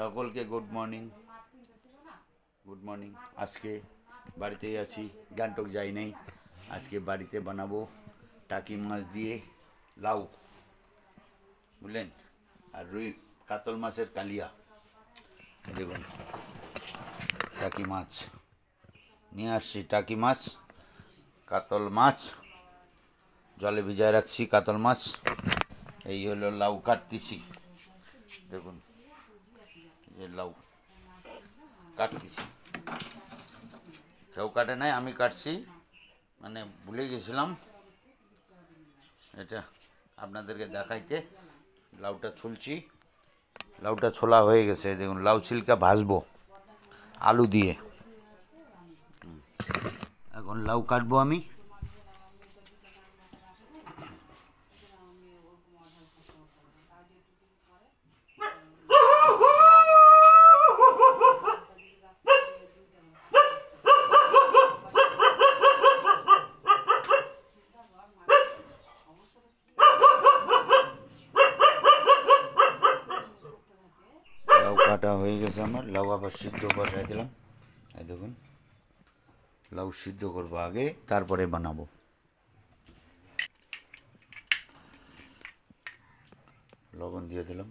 সকলকে good morning. আজকে বাড়িতেই আছি, গ্যাংটক যাই নাই। আজকে বাড়িতে বানাবো টাকি মাছ দিয়ে লাউ, বুঝলেন, আর রুই কাতল মাছের কালিয়া। দেখুন টাকি মাছ নিয়ে আসছি, টাকি মাছ, কাতল মাছ জলে ভিজায় রাখছি, কাতল মাছ। এই হলো লাউ কাটতেছি, দেখুন এই লাউ কাটতেছি। কেউ কাটে নাই, আমি কাটছি, মানে ভুলে গেছিলাম এটা আপনাদেরকে দেখাইতে। লাউটা ছুলছি, লাউটা ছোলা হয়ে গেছে। দেখুন লাউ ছিলকা ভাজবো আলু দিয়ে। এখন লাউ কাটবো আমি। লাউ কাটা হয়ে গেছে আমার। লাউ আবার সিদ্ধ বসাই দিলাম। এই দেখুন লাউ সিদ্ধ করবো আগে, তারপরে বানাবো। লবণ দিয়ে দিলাম,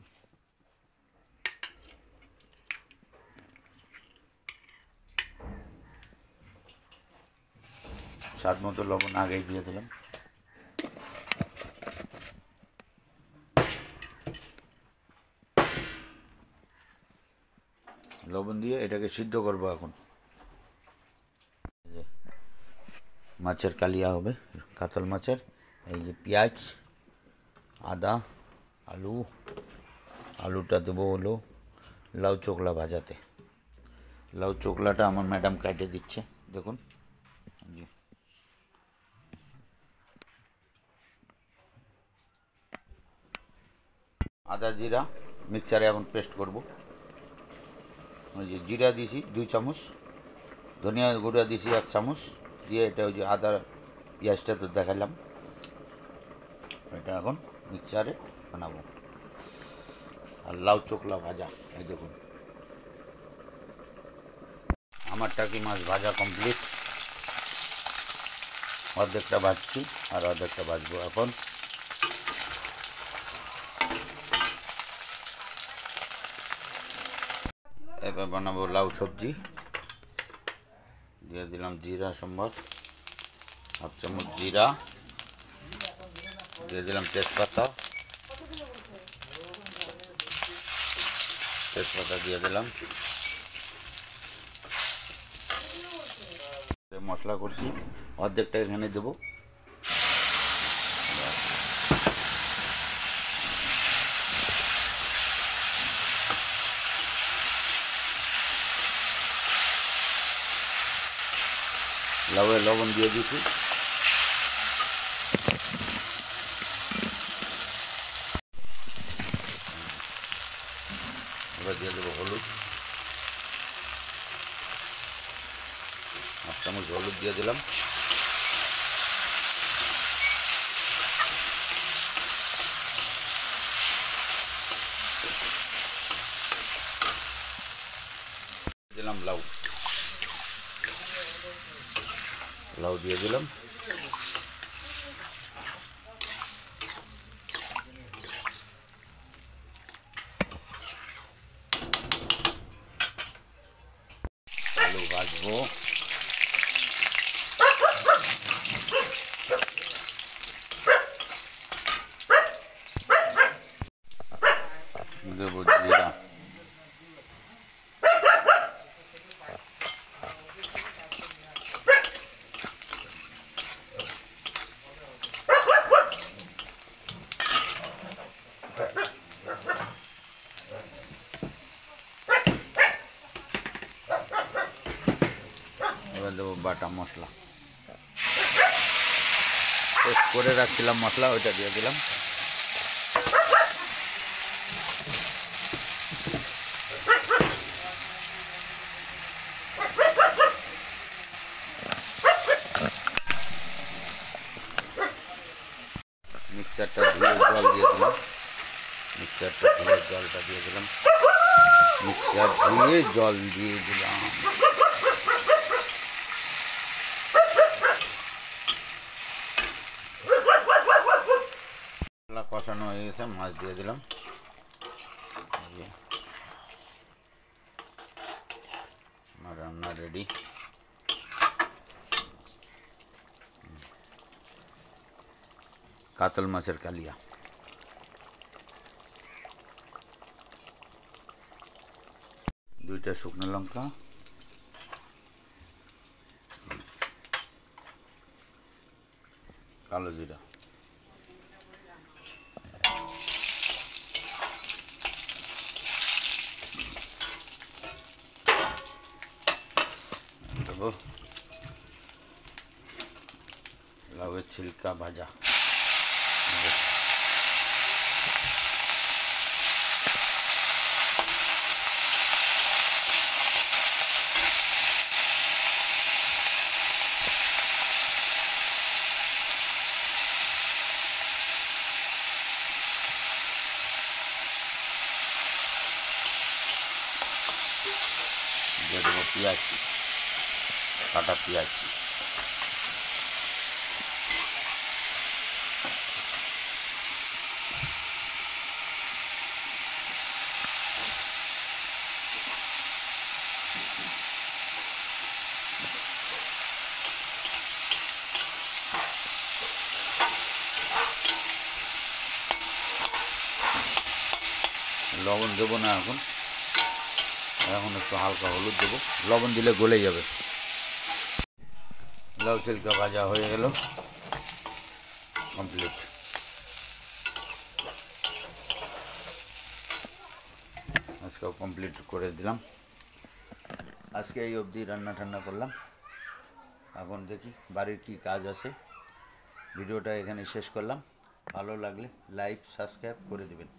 স্বাদ মতো লবণ আগেই দিয়ে দিলাম। লবণ দিয়ে এটাকে সিদ্ধ করবো এখন। মাছের কালিয়া হবে, কাতল মাছের। এই যে পেঁয়াজ, আদা, আলুটা দেবো হলো লাউ চোখলা ভাজাতে। লাউ চোখলাটা আমার ম্যাডাম কাটে দিচ্ছে, দেখুন। জি, আদা জিরা মিক্সারে এখন পেস্ট করব। ওই যে জিরা দিয়েছি 2 চামচ, ধনিয়া গুঁড়া দিয়েছি 1 চামচ দিয়ে, এটা ওই যে আদা পেঁয়াজটা তো দেখালাম, এটা এখন মিক্সারে বানাবো। আর লাউ চোখলা ভাজা, এই দেখুন আমার টাকি মাছ ভাজা কমপ্লিট। অর্ধেকটা ভাজছি আর অর্ধেকটা ভাজবো এখন। এবার বানাবো লাউ সবজি। দিয়ে দিলাম জিরা সম্বর, 1 চামচ জিরা দিয়ে দিলাম, তেজপাতা দিয়ে দিলাম। মশলা করছি, অর্ধেকটা এখানে দেবো। লাউয়ে লবণ দিয়ে দিচ্ছি, এবার দিয়ে দেবো হলুদ, 1 চামচ হলুদ দিয়ে দিলাম। দিলাম লাউ দিয়ে দিলাম। আলু ভাজবো, দেবো জিরা, এবার দেবো বাটা মশলা, পেস্ট করে রাখছিলাম মশলা, ওইটা দিয়ে দিলাম। মিক্সারটা ধুয়ে জল দিয়ে দিলাম, মিক্সারটা ধুয়ে জলটা দিয়ে দিলাম। মিক্সার ধুয়ে জল দিয়ে দিলাম। কষানো হয়ে গেছে, মাছ দিয়ে দিলাম। আমার রান্না রেডি। কাতল মাছের কালিয়া। দুইটা শুকনো লঙ্কা, কালো জিরা, দেবো লাউয়ের ছিলকা ভাজা। দিয়ে দেবো পেঁয়াজ, কাটা পেঁয়াজ। লবণ দেবো না এখন, এখন একটু হালকা হলুদ দেবো। লবণ দিলে গলে যাবে। লাউ ছিলকা ভাজা হয়ে গেল, কমপ্লিট। আজকেও কমপ্লিট করে দিলাম। আজকে এই অবধি রান্না ঠান্না করলাম। এখন দেখি বাড়ির কি কাজ আছে। ভিডিওটা এখানে শেষ করলাম। ভালো লাগলে লাইক সাবস্ক্রাইব করে দেবেন।